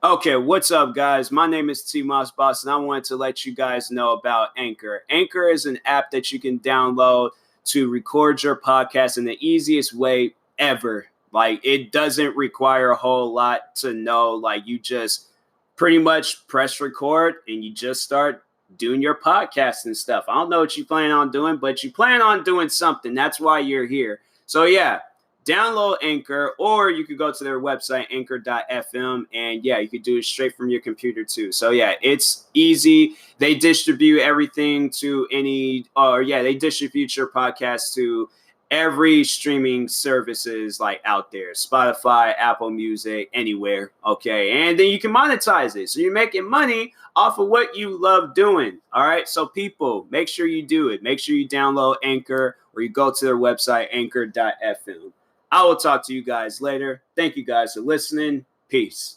Okay, what's up, guys? My name is TMossBoss, and I wanted to let you guys know about Anchor. Anchor is an app that you can download to record your podcast in the easiest way ever. Like, it doesn't require a whole lot to know. Like, you just pretty much press record and you just start doing your podcast and stuff. I don't know what you plan on doing, but you plan on doing something. That's why you're here. So, yeah, download Anchor, or you could go to their website, anchor.fm, and yeah, you could do it straight from your computer too. So yeah, it's easy. They distribute everything to they distribute your podcast to every streaming services like out there, Spotify, Apple Music, anywhere. Okay, and then you can monetize it, so you're making money off of what you love doing. All right, so people, make sure you do it. Make sure you download Anchor, or you go to their website, anchor.fm. I will talk to you guys later. Thank you guys for listening. Peace.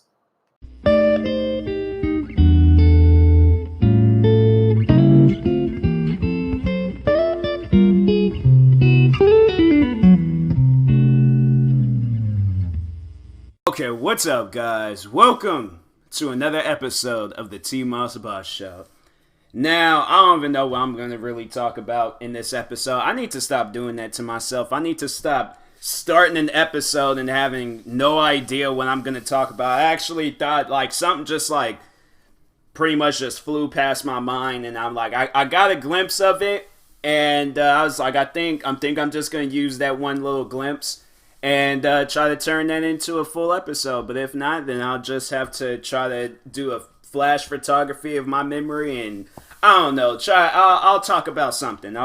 Okay, what's up, guys? Welcome to another episode of the TMossBoss Show. Now, I don't even know what I'm going to really talk about in this episode. I need to stop doing that to myself. I need to stop starting an episode and having no idea what I'm going to talk about. I actually thought like something just like pretty much just flew past my mind, and I'm like, I got a glimpse of it, and I was like, I think I'm just going to use that one little glimpse and try to turn that into a full episode. But if not, then I'll just have to try to do a flash photography of my memory, and I don't know, I'll talk about something.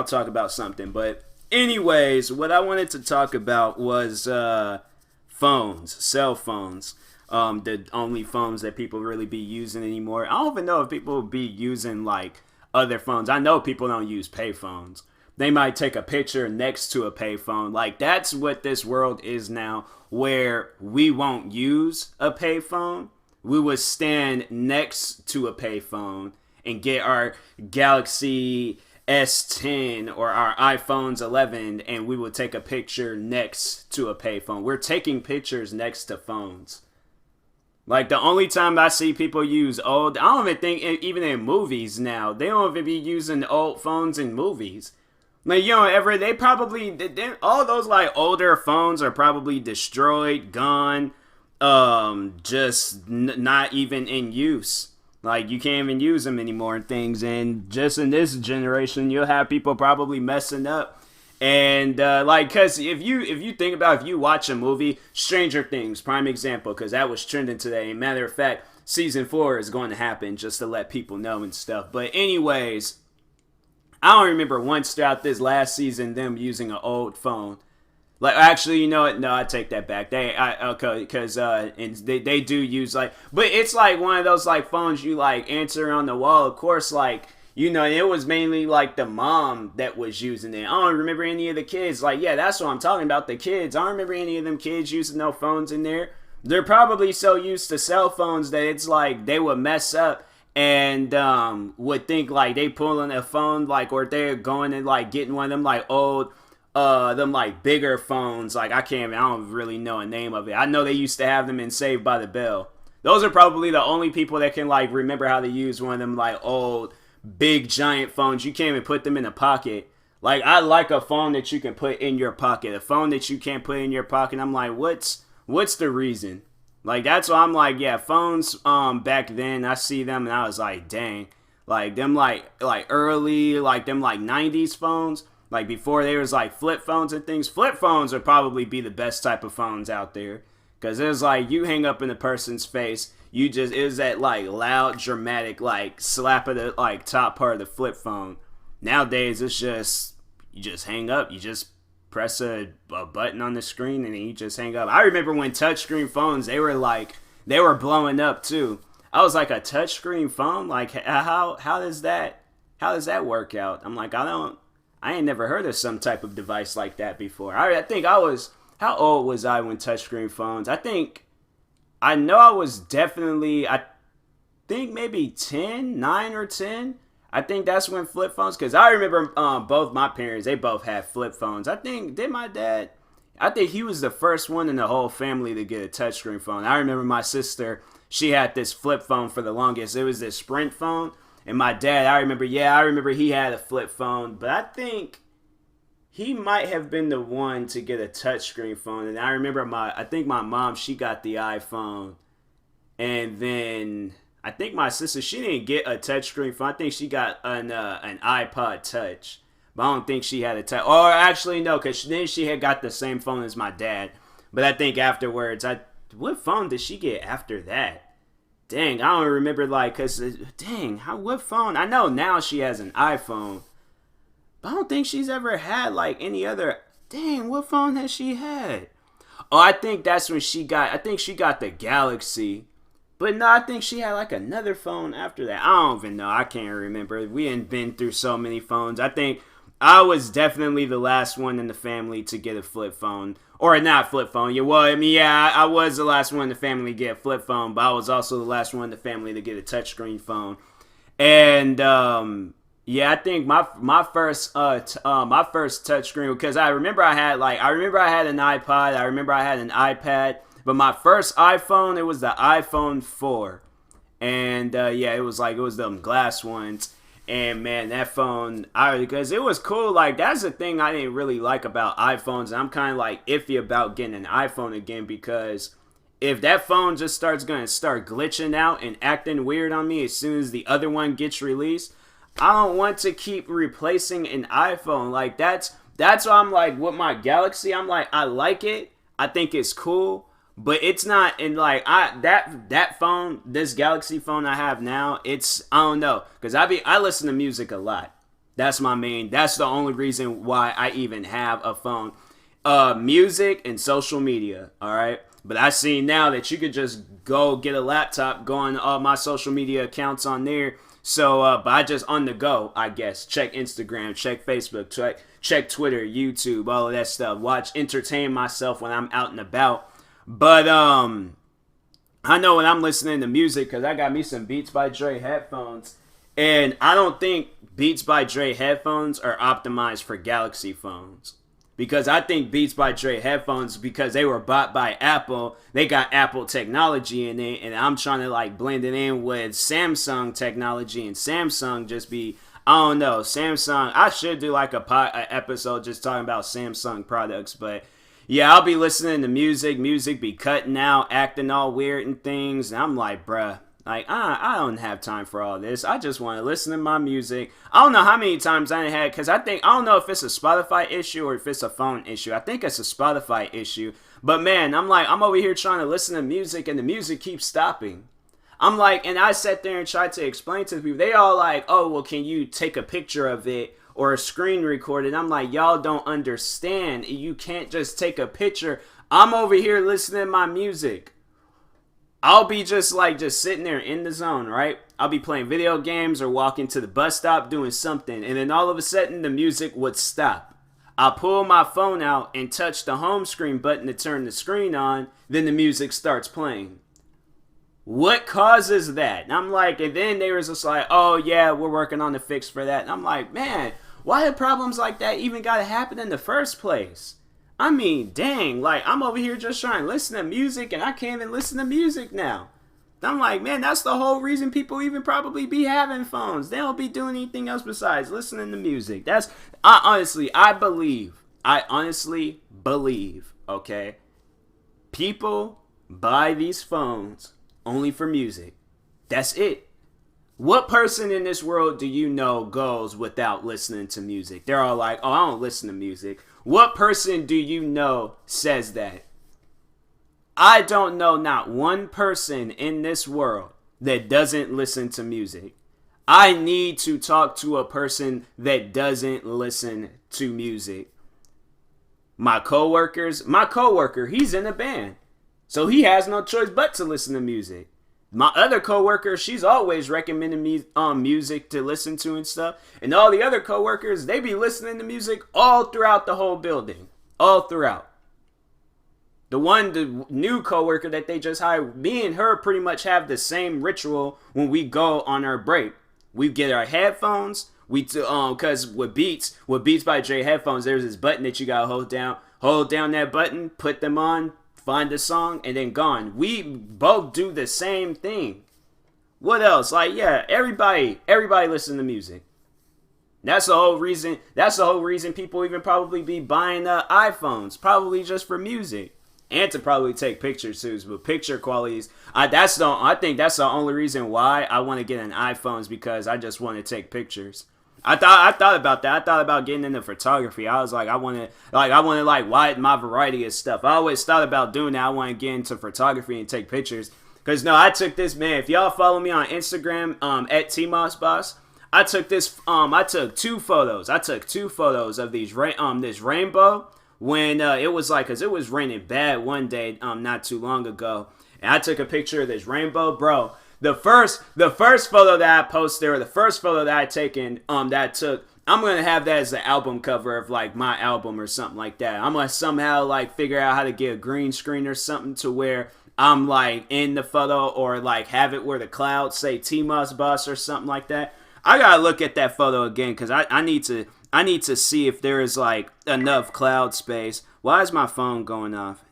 But anyways, what I wanted to talk about was cell phones. The only phones that people really be using anymore. I don't even know if people be using like other phones. I know people don't use pay phones. They might take a picture next to a payphone. Like, that's what this world is now, where we won't use a payphone. We would stand next to a payphone and get our Galaxy S10 or our iPhones 11, and we would take a picture next to a payphone. We're taking pictures next to phones. Like, the only time I see people use I don't even think, even in movies now, they don't even be using old phones in movies. Like, all those, like, older phones are probably destroyed, gone, not even in use. Like, you can't even use them anymore and things, and just in this generation, you'll have people probably messing up. And, because if you think about, if you watch a movie, Stranger Things, prime example, because that was trending today. Matter of fact, season 4 is going to happen, just to let people know and stuff. But anyways, I don't remember once throughout this last season them using an old phone. Like, actually, you know what? No, I take that back. Because they do use like, but it's like one of those like phones you like answer on the wall. Of course, like, you know, it was mainly like the mom that was using it. I don't remember any of the kids. Like, yeah, that's what I'm talking about. The kids. I don't remember any of them kids using no phones in there. They're probably so used to cell phones that it's like they would mess up and would think like they pulling a phone, like, or they're going and like getting one of them like old them like bigger phones. Like, I don't really know a name of it. I know they used to have them in Saved by the Bell. Those are probably the only people that can like remember how to use one of them like old big giant phones. You can't even put them in a pocket. Like, I like a phone that you can put in your pocket. A phone that you can't put in your pocket, I'm like, what's the reason? Like, that's why I'm like, yeah, phones back then, I see them and I was like, dang. Like, them like early, like them like 90s phones, like before there was like flip phones and things. Flip phones would probably be the best type of phones out there. Cause it was like you hang up in a person's face, it was that like loud, dramatic, like slap of the like top part of the flip phone. Nowadays it's just, you just hang up, you just press a button on the screen and then you just hang up. I remember when touchscreen phones, they were blowing up too. I was like, a touchscreen phone? Like, how does that work out? I'm like, I ain't never heard of some type of device like that before. I think how old was I when touchscreen phones? I know I was definitely, I think maybe 10, 9 or 10. I think that's when flip phones, because I remember both my parents, they both had flip phones. I think he was the first one in the whole family to get a touchscreen phone. I remember my sister, she had this flip phone for the longest. It was this Sprint phone. And my dad, I remember he had a flip phone. But I think he might have been the one to get a touchscreen phone. And I remember I think my mom, she got the iPhone. And then I think my sister, she didn't get a touchscreen phone. I think she got an iPod Touch. But I don't think she had a touch. Or actually, no, because then she had got the same phone as my dad. But I think afterwards, what phone did she get after that? Dang, I don't remember, like, because, what phone? I know now she has an iPhone. But I don't think she's ever had, like, any other, what phone has she had? Oh, I think that's when she got the Galaxy. But no, I think she had, like, another phone after that. I don't even know. I can't remember. We ain't been through so many phones. I think I was definitely the last one in the family to get a flip phone. Or not flip phone. I was the last one in the family to get a flip phone, but I was also the last one in the family to get a touchscreen phone. And I think my first touchscreen, because I remember I had an iPod, I remember I had an iPad, but my first iPhone, it was the iPhone 4. And it was them glass ones. And man, that phone, because it was cool. Like, that's the thing I didn't really like about iPhones. And I'm kind of like iffy about getting an iPhone again, because if that phone just starts glitching out and acting weird on me as soon as the other one gets released, I don't want to keep replacing an iPhone. Like, that's why I'm like, with my Galaxy, I'm like, I like it. I think it's cool. But it's not, and like, that phone, this Galaxy phone I have now, I don't know, because I listen to music a lot. That's the only reason why I even have a phone. Music and social media, alright? But I see now that you could just go get a laptop, go on all my social media accounts on there. So, but I just on the go, I guess. Check Instagram, check Facebook, check Twitter, YouTube, all of that stuff. Entertain myself when I'm out and about. But I know when I'm listening to music, because I got me some Beats by Dre headphones, and I don't think Beats by Dre headphones are optimized for Galaxy phones. Because I think Beats by Dre headphones, because they were bought by Apple, they got Apple technology in it, and I'm trying to like blend it in with Samsung technology, and Samsung just be, I don't know, Samsung, I should do like a episode just talking about Samsung products, but yeah, I'll be listening to music be cutting out, acting all weird and things, and I'm like, bruh, like, I don't have time for all this. I just want to listen to my music. I don't know how many times I had, because I don't know if it's a Spotify issue or if it's a phone issue. I think it's a Spotify issue. But man, I'm over here trying to listen to music, and the music keeps stopping. I'm like, and I sat there and tried to explain to the people. They all like, oh, well, can you take a picture of it or a screen record it? I'm like, y'all don't understand. You can't just take a picture. I'm over here listening to my music. I'll be just sitting there in the zone, right? I'll be playing video games or walking to the bus stop doing something, and then all of a sudden the music would stop. I'll pull my phone out and touch the home screen button to turn the screen on, then the music starts playing. What causes that? And I'm like, and then they were just like, oh yeah, we're working on the fix for that. And I'm like, man, why do problems like that even gotta happen in the first place? I mean, dang, like, I'm over here just trying to listen to music, and I can't even listen to music now. I'm like, man, that's the whole reason people even probably be having phones. They don't be doing anything else besides listening to music. I honestly believe, okay, people buy these phones only for music. That's it. What person in this world do you know goes without listening to music? They're all like, oh, I don't listen to music. What person do you know says that? I don't know not one person in this world that doesn't listen to music. I need to talk to a person that doesn't listen to music. My coworker, he's in a band. So he has no choice but to listen to music. My other coworker, she's always recommending me music to listen to and stuff. And all the other coworkers, they be listening to music all throughout the whole building. All throughout. The new coworker that they just hired, me and her pretty much have the same ritual when we go on our break. We get our headphones. Cause with Beats by Dre headphones, there's this button that you gotta hold down. Hold down that button, put them on, find a song, and then gone. We both do the same thing. What else? Like, yeah, everybody listen to music. That's the whole reason. That's the whole reason people even probably be buying iPhones, probably just for music, and to probably take pictures too. But picture qualities, I think that's the only reason why I want to get an iPhone is because I just want to take pictures. I thought about that. I thought about getting into photography. I was like, I want to widen my variety of stuff. I always thought about doing that. I want to get into photography and take pictures. Cause no, I took this, man. If y'all follow me on Instagram, at TMossBoss, I took this. I took 2 photos. I took 2 photos of these this rainbow when it was like, cause it was raining bad one day, not too long ago, and I took a picture of this rainbow, bro. The first photo that I posted, or the first photo that I taken, that I took, I'm gonna have that as the album cover of like my album or something like that. I'm gonna somehow like figure out how to get a green screen or something to where I'm like in the photo, or like have it where the clouds say TMossBoss or something like that. I gotta look at that photo again because I need to see if there is like enough cloud space. Why is my phone going off?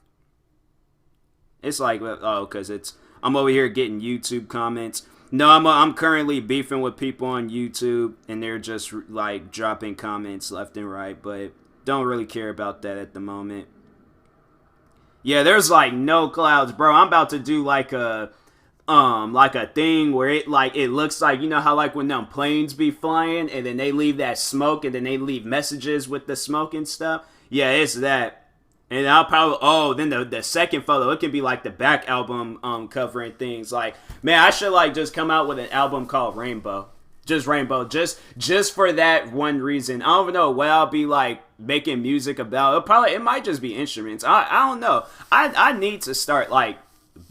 It's like, oh, because I'm over here getting YouTube comments. No, I'm currently beefing with people on YouTube, and they're just like dropping comments left and right, but don't really care about that at the moment. Yeah, there's like no clouds, bro. I'm about to do like a thing where it looks like, you know how like when them planes be flying and then they leave that smoke and then they leave messages with the smoke and stuff. Yeah, it's that. And I'll probably then the second photo, it can be like the back album cover and things. Like, man, I should like just come out with an album called Rainbow. Just Rainbow, just for that one reason. I don't even know what I'll be like making music about. It might just be instruments. I don't know. I need to start like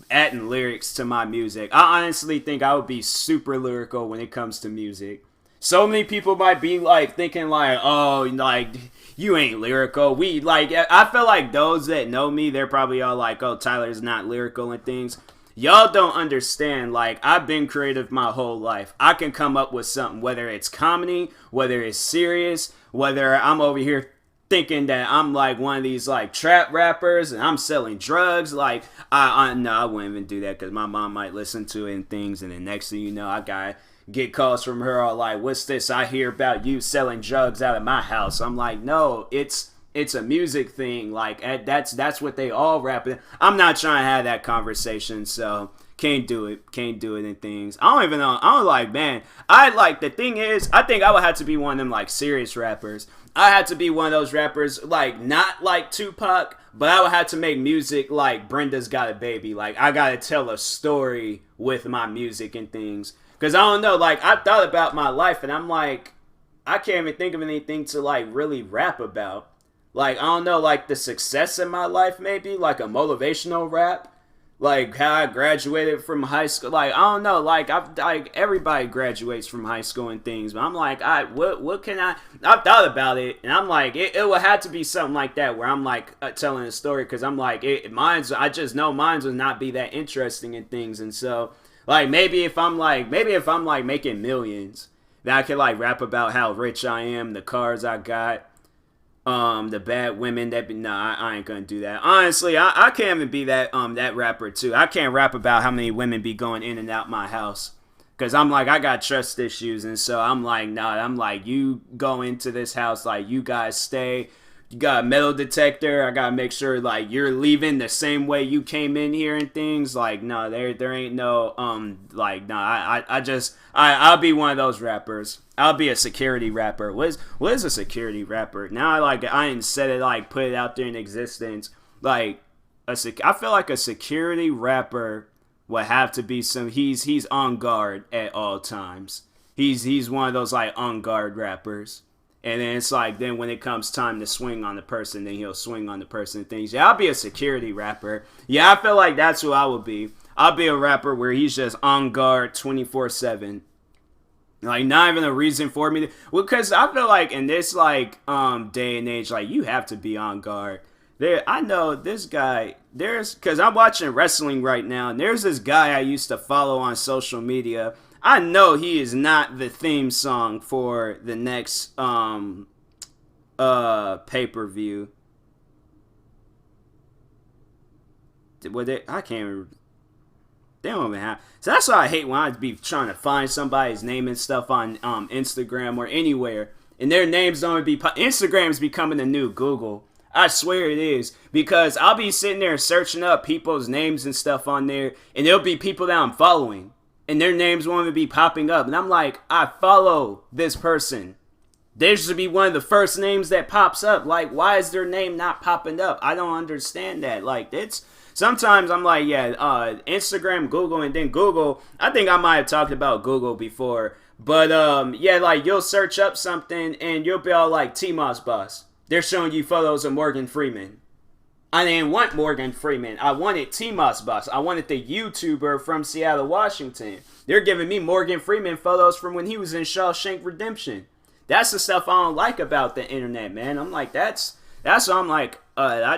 adding lyrics to my music. I honestly think I would be super lyrical when it comes to music. So many people might be like thinking like, oh, like you ain't lyrical. I feel like those that know me, they're probably all like, oh, Tyler's not lyrical and things. Y'all don't understand, like, I've been creative my whole life. I can come up with something, whether it's comedy, whether it's serious, whether I'm over here thinking that I'm, like, one of these, like, trap rappers and I'm selling drugs. Like, no, I wouldn't even do that because my mom might listen to it and things, and then next thing you know, I gotta get calls from her all like, what's this? I hear about you selling drugs out of my house. I'm like, no, it's a music thing. Like, that's what they all rap in. I'm not trying to have that conversation, so can't do it and things. I don't even know. I don't like, man. The thing is, I think I would have to be one of them like serious rappers. I had to be one of those rappers, like not like Tupac, but I would have to make music like Brenda's Got a Baby. Like, I gotta tell a story with my music and things. Cause I don't know, like I thought about my life and I'm like, I can't even think of anything to like really rap about. Like, I don't know, like the success in my life, maybe like a motivational rap, like how I graduated from high school. Like, I don't know, like everybody graduates from high school and things, but I'm like, what can I've thought about it, and I'm like, it would have to be something like that where I'm like telling a story, because I'm like, I just know mine's would not be that interesting and things, and so like maybe if I'm like making millions, then I could like rap about how rich I am, the cars I got. The bad women that be, nah, I ain't gonna do that. Honestly, I can't even be that rapper too. I can't rap about how many women be going in and out my house. Cause I'm like, I got trust issues, and so I'm like, nah, I'm like, you go into this house, like you guys stay. You got a metal detector. I gotta make sure like you're leaving the same way you came in here and things. Like, no, there ain't no like, no, I'll be one of those rappers. I'll be a security rapper. What is a security rapper? Now I ain't said it, like put it out there in existence. Like I feel like a security rapper would have to be he's on guard at all times. He's one of those like on guard rappers. And then it's like, then when it comes time to swing on the person, then he'll swing on the person and things. Yeah, I'll be a security rapper. Yeah, I feel like that's who I would be. I'll be a rapper where he's just on guard 24/7. Like, not even a reason for me to... Well, because I feel like in this, like, day and age, like, you have to be on guard. I know this guy... Because I'm watching wrestling right now, and there's this guy I used to follow on social media. I know he is not the theme song for the next pay-per-view. Well, I can't remember. They don't even have. So that's why I hate when I be trying to find somebody's name and stuff on Instagram or anywhere, and their names don't be. Instagram's becoming the new Google. I swear it is, because I'll be sitting there searching up people's names and stuff on there, and there'll be people that I'm following, and their names won't even be popping up, and I'm like, I follow this person. They should be one of the first names that pops up. Like, why is their name not popping up? I don't understand that. Like, it's sometimes I'm like, yeah, Instagram, Google, and then Google. I think I might have talked about Google before, but yeah, like you'll search up something and you'll be all like TMossBoss. They're showing you photos of Morgan Freeman. I didn't want Morgan Freeman. I wanted TMossBoss. I wanted the YouTuber from Seattle, Washington. They're giving me Morgan Freeman photos from when he was in Shawshank Redemption. That's the stuff I don't like about the internet, man. I'm like, that's what I'm like, I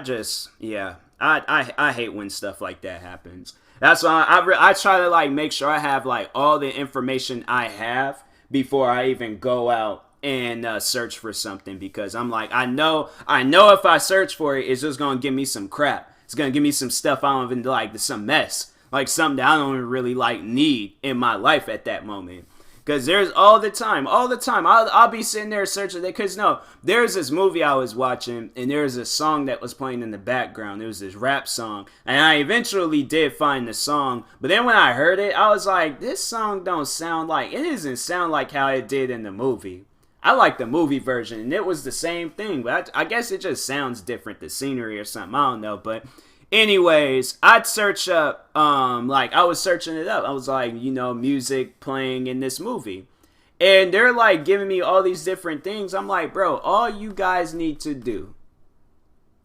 hate when stuff like that happens. That's why I try to like make sure I have like all the information I have before I even go out and search for something, because I'm like, I know if I search for it, it's just gonna give me some crap. It's gonna give me some stuff I don't even like, some mess, like something that I don't even really like need in my life at that moment. Because there's all the time, I'll be sitting there searching. Because no, there's this movie I was watching, and there's this song that was playing in the background. It was this rap song, and I eventually did find the song. But then when I heard it, I was like, this song don't sound like, it doesn't sound like how it did in the movie. I like the movie version, and it was the same thing, but I guess it just sounds different, the scenery or something, I don't know. But anyways, I'd search up, like, I was searching it up. I was like, music playing in this movie. And they're, like, giving me all these different things. I'm like, bro, all you guys need to do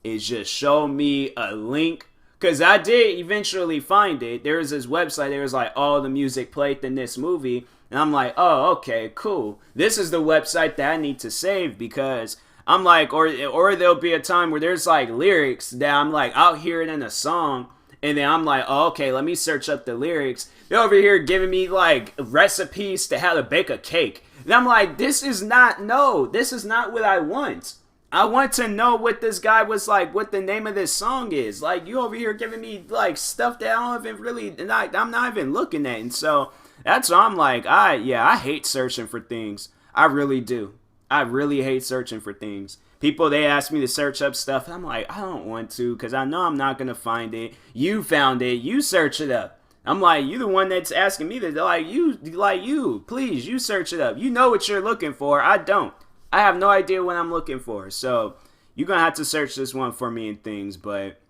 is just show me a link. Because I did eventually find it. There was this website, there was, like, all the music played in this movie. And I'm like, oh, okay, cool. This is the website that I need to save, because I'm like, or there'll be a time where there's like lyrics that I'm like, I'll hear it in a song, and then I'm like, oh, okay, let me search up the lyrics. They're over here giving me like recipes to how to bake a cake. And I'm like, this is not what I want. I want to know what this guy was like, what the name of this song is. Like, you over here giving me like stuff that I don't even really, I'm not even looking at. And so that's why I'm like, I hate searching for things. I really do. I really hate searching for things. People, they ask me to search up stuff. I'm like, I don't want to, because I know I'm not going to find it. You found it. You search it up. I'm like, you the one that's asking me to, please, you search it up. You know what you're looking for. I don't. I have no idea what I'm looking for. So you're going to have to search this one for me and things. But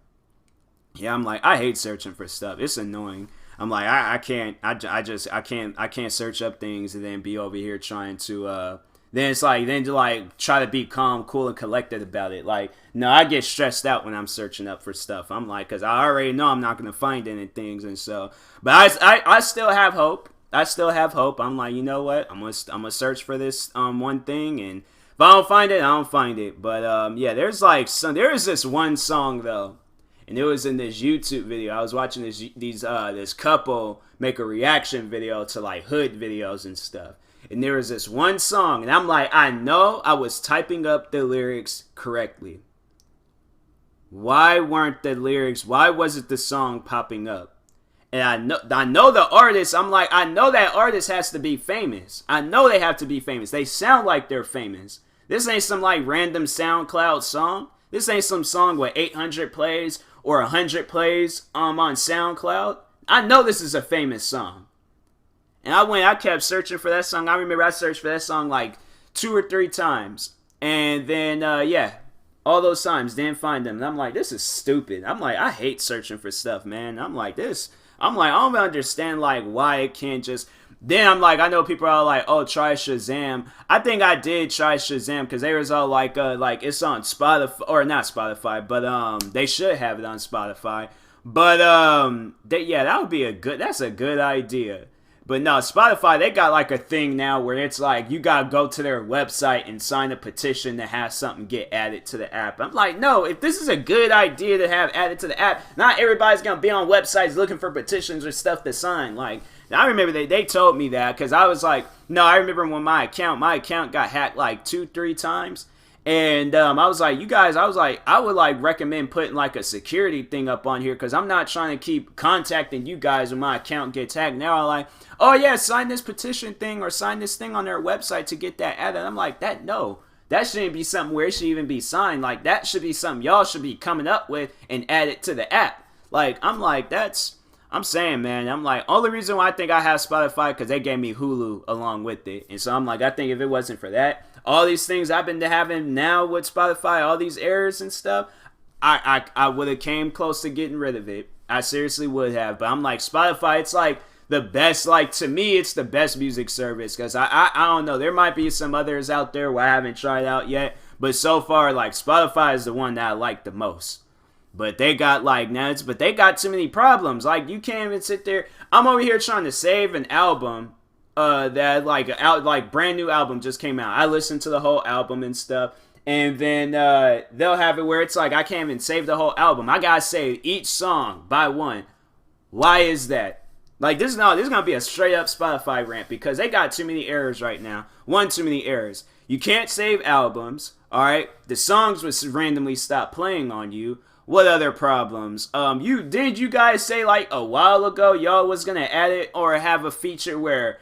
yeah, I'm like, I hate searching for stuff. It's annoying. I'm like, I can't search up things and then be over here trying to, then to try to be calm, cool, and collected about it. Like, no, I get stressed out when I'm searching up for stuff. I'm like, because I already know I'm not going to find any things. And so, but I still have hope. I'm like, you know what? I'm gonna search for this one thing, and if I don't find it, I don't find it. But yeah, there is this one song though. And it was in this YouTube video. I was watching this couple make a reaction video to like hood videos and stuff. And there was this one song, and I'm like, I know I was typing up the lyrics correctly. Why wasn't the song popping up? And I know the artist. I'm like, I know that artist has to be famous. I know they have to be famous. They sound like they're famous. This ain't some like random SoundCloud song. This ain't some song with 800 plays or 100 plays on SoundCloud. I know this is a famous song. And I kept searching for that song. I remember I searched for that song like 2 or 3 times. And then, all those times, didn't find them. And I'm like, this is stupid. I'm like, I hate searching for stuff, man. I don't understand, like, why it can't just... Then I'm like, I know people are like, oh, try Shazam. I think I did try Shazam, because they was all like it's on Spotify, or not Spotify, but they should have it on Spotify. But that's a good idea. But no, Spotify, they got like a thing now where it's like you gotta go to their website and sign a petition to have something get added to the app. I'm like, no, if this is a good idea to have added to the app, not everybody's gonna be on websites looking for petitions or stuff to sign. Like, I remember they told me that, because I was like, no, I remember when my account got hacked like 2-3 times. And I was like, you guys, I was like, I would like recommend putting like a security thing up on here because I'm not trying to keep contacting you guys when my account gets hacked. Now I'm like, oh yeah, sign this petition thing or sign this thing on their website to get that added. I'm like, that shouldn't be something where it should even be signed. Like that should be something y'all should be coming up with and add it to the app. Like I'm saying, man, I'm like, only reason why I think I have Spotify because they gave me Hulu along with it. And so I'm like, I think if it wasn't for that, all these things I've been having now with Spotify, all these errors and stuff, I would have came close to getting rid of it. I seriously would have. But I'm like, Spotify, it's like the best, like to me, it's the best music service because I don't know. There might be some others out there where I haven't tried out yet. But so far, like Spotify is the one that I like the most. But they got like nuts, but they got too many problems. Like you can't even sit there. I'm over here trying to save an album that like brand new album just came out. I listened to the whole album and stuff. And then they'll have it where it's like I can't even save the whole album. I gotta save each song by one. Why is that? Like this is gonna be a straight up Spotify rant because they got too many errors right now. One too many errors. You can't save albums. All right, the songs would randomly stop playing on you. What other problems? You guys say like a while ago y'all was gonna add it or have a feature where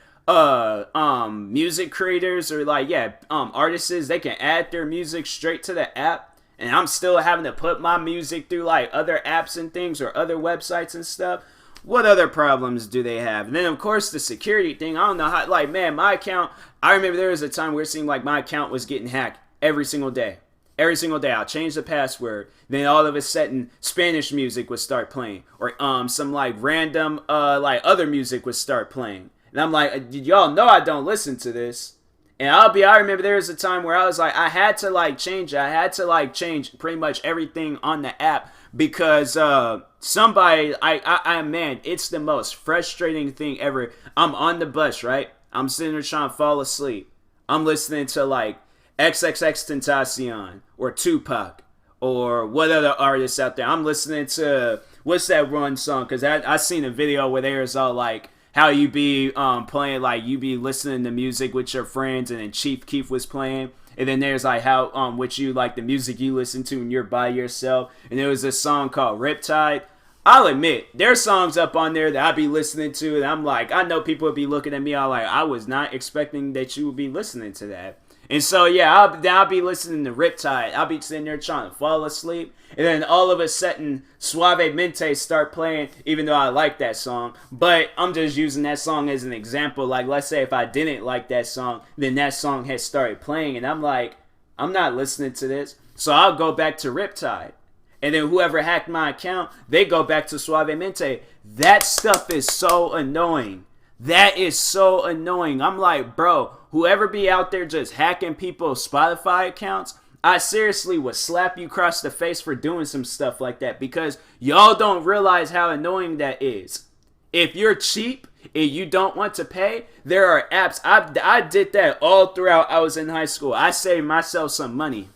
music creators or like artists they can add their music straight to the app, and I'm still having to put my music through like other apps and things or other websites and stuff. What other problems do they have? And then of course the security thing. I don't know how. Like man, my account. I remember there was a time where it seemed like my account was getting hacked every single day. Every single day, I'll change the password. Then all of a sudden, Spanish music would start playing, or some like random like other music would start playing. And I'm like, y'all know I don't listen to this. And I remember there was a time where I was like, I had to like change it. I had to like change pretty much everything on the app because somebody, man, it's the most frustrating thing ever. I'm on the bus, right? I'm sitting there trying to fall asleep. I'm listening to like XXXTentacion or Tupac or what other artists out there. I'm listening to what's that one song? Because I seen a video where there's all like how you be playing, like you be listening to music with your friends, and then Chief Keef was playing, and then there's like how which you like the music you listen to when you're by yourself, and there was this song called Riptide. I'll admit there's songs up on there that I be listening to, and I'm like, I know people would be looking at me all like, I was not expecting that you would be listening to that. And so, yeah, I'll be listening to Riptide. I'll be sitting there trying to fall asleep. And then all of a sudden, Suave Mente start playing, even though I like that song. But I'm just using that song as an example. Like, let's say if I didn't like that song, then that song had started playing. And I'm like, I'm not listening to this. So I'll go back to Riptide. And then whoever hacked my account, they go back to Suave Mente. That stuff is so annoying. That is so annoying. I'm like, bro, whoever be out there just hacking people's Spotify accounts, I seriously would slap you across the face for doing some stuff like that because y'all don't realize how annoying that is. If you're cheap and you don't want to pay, there are apps. I did that all throughout I was in high school. I saved myself some money.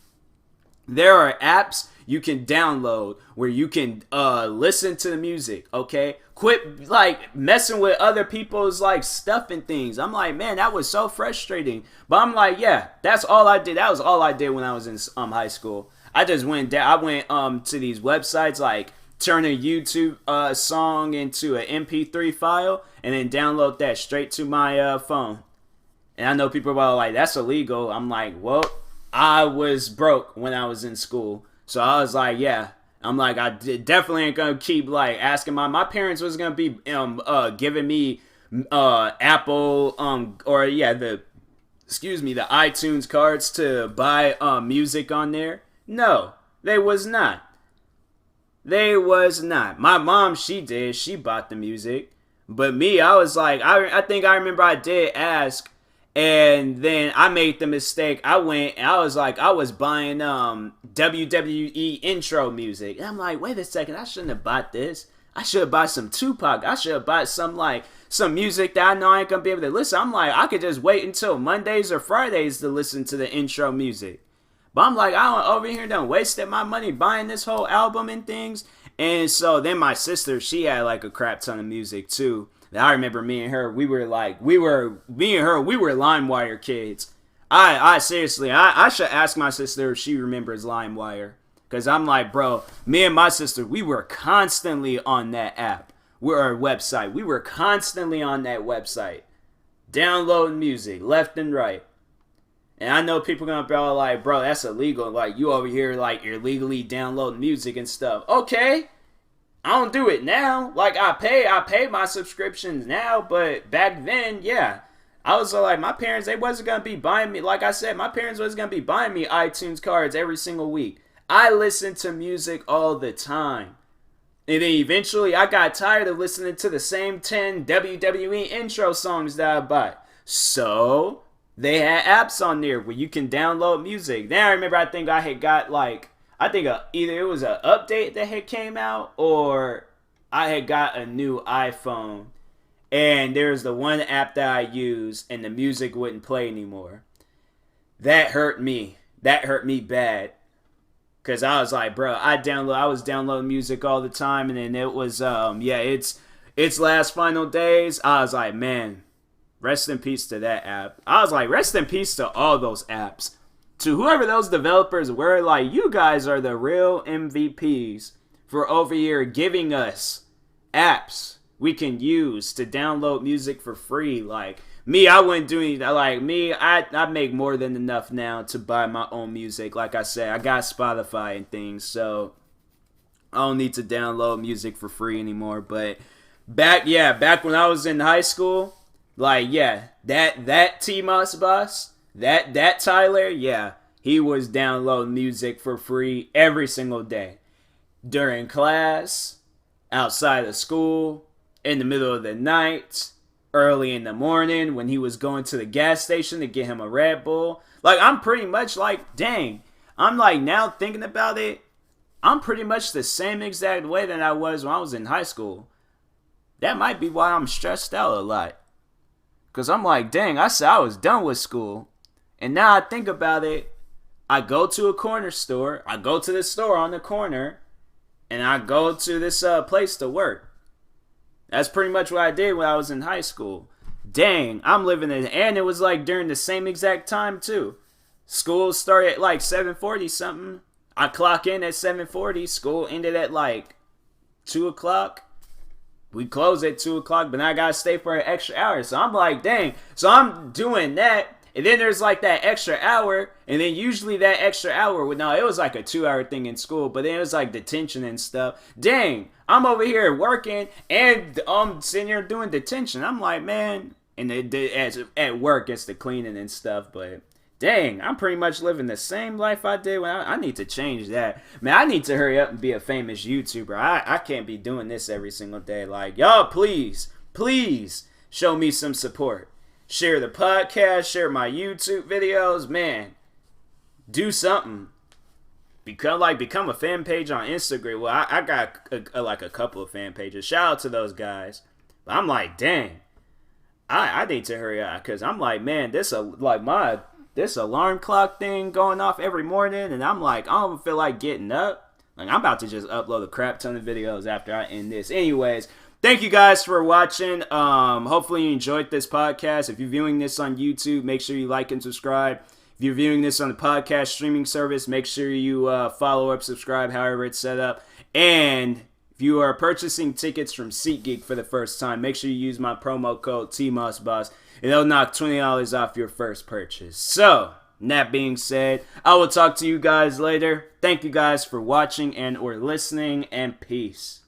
There are apps you can download where you can listen to the music, okay? Quit like messing with other people's like stuff and things. I'm like, man, that was so frustrating. But I'm like, yeah, that's all I did. That was all I did when I was in high school. I just went down. I went to these websites like turn a YouTube song into an MP3 file and then download that straight to my phone. And I know people are like, that's illegal. I'm like, well, I was broke when I was in school. So I was like, yeah. I'm like, definitely ain't gonna keep like asking my parents was gonna be giving me Apple the iTunes cards to buy music on there. No, they was not. They was not. My mom, she did. She bought the music. But me, I was like, I think I remember I did ask. And then I made the mistake. I went and I was like, I was buying WWE intro music. And I'm like, wait a second, I shouldn't have bought this. I should have bought some Tupac. I should have bought some music that I know I ain't gonna be able to listen. I'm like, I could just wait until Mondays or Fridays to listen to the intro music. But I'm like, I don't over here done wasted my money buying this whole album and things. And so then my sister, she had like a crap ton of music too. I remember me and her, we were LimeWire kids. I seriously, I should ask my sister if she remembers LimeWire. Because I'm like, bro, me and my sister, we were constantly on that app. Our website. We were constantly on that website. Downloading music left and right. And I know people gonna be all like, bro, that's illegal. Like, you over here, like, you're legally downloading music and stuff. Okay. I don't do it now. Like, I pay my subscriptions now. But back then, yeah. I was like, my parents, they wasn't gonna be buying me, like I said, my parents wasn't gonna be buying me iTunes cards every single week. I listened to music all the time. And then eventually I got tired of listening to the same 10 WWE intro songs that I buy. So they had apps on there where you can download music. Then I remember I think I had got like, either it was an update that had came out or I had got a new iPhone. And there's the one app that I used and the music wouldn't play anymore. That hurt me. That hurt me bad. Cause I was like, bro, I was downloading music all the time, and then it was, its last final days. I was like, man, rest in peace to that app. I was like, rest in peace to all those apps. To whoever those developers were, like, you guys are the real MVPs for over here giving us apps we can use to download music for free. Like, me, I wouldn't do anything. Like, me, I make more than enough now to buy my own music. Like I said, I got Spotify and things, so I don't need to download music for free anymore. But back when I was in high school, like, yeah, that TMossBoss, that Tyler, yeah, he was downloading music for free every single day. During class, outside of school, in the middle of the night, early in the morning when he was going to the gas station to get him a Red Bull. Like, I'm pretty much like, dang, I'm like, now thinking about it, I'm pretty much the same exact way that I was when I was in high school. That might be why I'm stressed out a lot. Because I'm like, dang, I said I was done with school. And now I think about it, I go to a corner store, I go to the store on the corner, and I go to this place to work. That's pretty much what I did when I was in high school. Dang, I'm living it. And it was like during the same exact time too. School started at like 7:40 something. I clock in at 7:40. School ended at like 2 o'clock. We closed at 2 o'clock, but I gotta stay for an extra hour. So I'm like, dang. So I'm doing that. And then there's like that extra hour. And then usually that extra hour, it was like a 2-hour thing in school. But then it was like detention and stuff. Dang, I'm over here working and I'm sitting here doing detention. I'm like, man. And at work, it's the cleaning and stuff. But dang, I'm pretty much living the same life I did when I need to change that. Man, I need to hurry up and be a famous YouTuber. I can't be doing this every single day. Like, y'all, please show me some support. Share the podcast, share my YouTube videos, man. Do something. Become a fan page on Instagram. Well, I got a couple of fan pages. Shout out to those guys. But I'm like, dang, I need to hurry up because I'm like, man, this alarm clock thing going off every morning, and I'm like, I don't feel like getting up. Like, I'm about to just upload a crap ton of videos after I end this. Anyways. Thank you guys for watching. Hopefully you enjoyed this podcast. If you're viewing this on YouTube, make sure you like and subscribe. If you're viewing this on the podcast streaming service, make sure you follow up, subscribe, however it's set up. And if you are purchasing tickets from SeatGeek for the first time, make sure you use my promo code TMossBoss. It'll knock $20 off your first purchase. So, that being said, I will talk to you guys later. Thank you guys for watching and or listening, and peace.